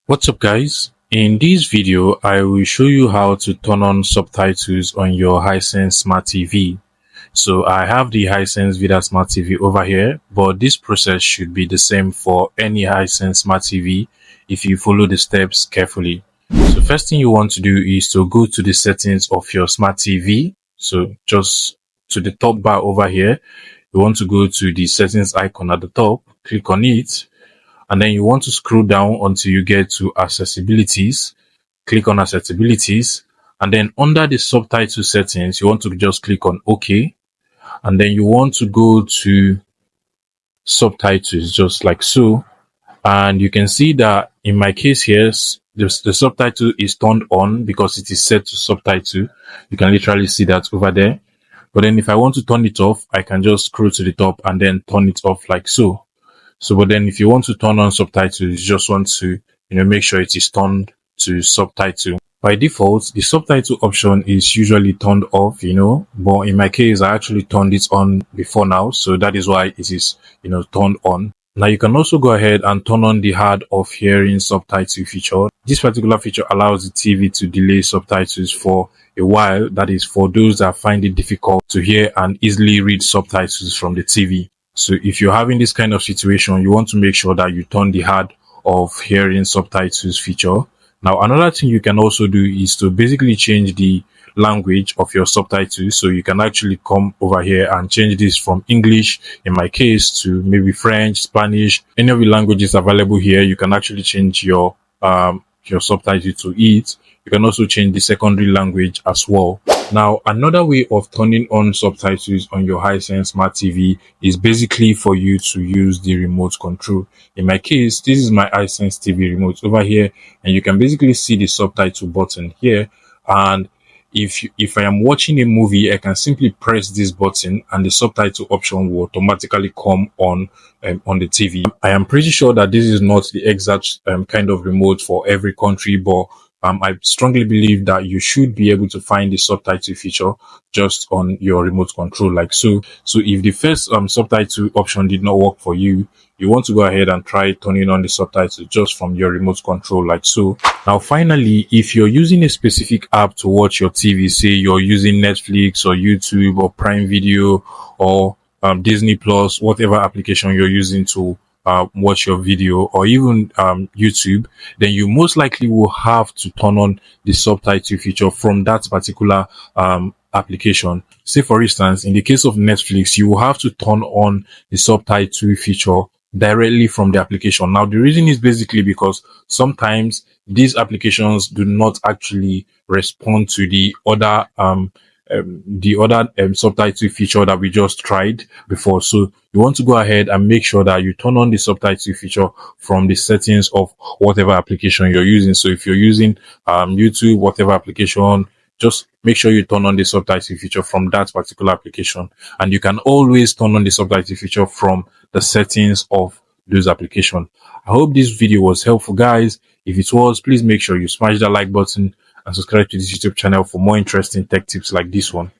What's up guys? In this video, I will show you how to turn on subtitles on your Hisense Smart TV. So I have the Hisense Vidaa Smart TV over here, but this process should be the same for any Hisense Smart TV if you follow the steps carefully. So first thing you want to do is to go to the settings of your Smart TV. So just to the top bar over here, you want to go to the settings icon at the top, click on it. And then you want to scroll down until you get to accessibilities. Click on accessibilities. And then under the subtitle settings, you want to just click on OK. And then you want to go to subtitles, just like so. And you can see that in my case here, the subtitle is turned on because it is set to subtitle. You can literally see that over there. But then if I want to turn it off, I can just scroll to the top and then turn it off like so. But then if you want to turn on subtitles, you just want to, make sure it is turned to subtitle. By default, the subtitle option is usually turned off, but in my case, I actually turned it on before now. So that is why it is, turned on. Now you can also go ahead and turn on the hard of hearing subtitle feature. This particular feature allows the TV to delay subtitles for a while. That is for those that find it difficult to hear and easily read subtitles from the TV. So if you're having this kind of situation, you want to make sure that you turn the hard of hearing subtitles feature. Now, another thing you can also do is to basically change the language of your subtitles. So you can actually come over here and change this from English, in my case, to maybe French, Spanish, any of the languages available here. You can actually change your subtitle to it. You can also change the secondary language as well. Now, another way of turning on subtitles on your Hisense Smart TV is basically for you to use the remote control. In my case, this is my Hisense TV remote over here, and you can basically see the subtitle button here. And if I am watching a movie, I can simply press this button and the subtitle option will automatically come on the TV. I am pretty sure that this is not the exact kind of remote for every country, but I strongly believe that you should be able to find the subtitle feature just on your remote control like so. So if the first subtitle option did not work for you, you want to go ahead and try turning on the subtitle just from your remote control like so. Now finally, if you're using a specific app to watch your TV, say you're using Netflix or YouTube or Prime Video or Disney Plus, whatever application you're using to watch your video, or even YouTube, then you most likely will have to turn on the subtitle feature from that particular application. Say for instance, in the case of Netflix, you will have to turn on the subtitle feature directly from the application. Now the reason is basically because sometimes these applications do not actually respond to the other subtitle feature that we just tried before. So you want to go ahead and make sure that you turn on the subtitle feature from the settings of whatever application you're using. So if you're using YouTube, whatever application, just make sure you turn on the subtitle feature from that particular application. And you can always turn on the subtitle feature from the settings of those applications. I hope this video was helpful, guys. If it was, please make sure you smash that like button and subscribe to this YouTube channel for more interesting tech tips like this one.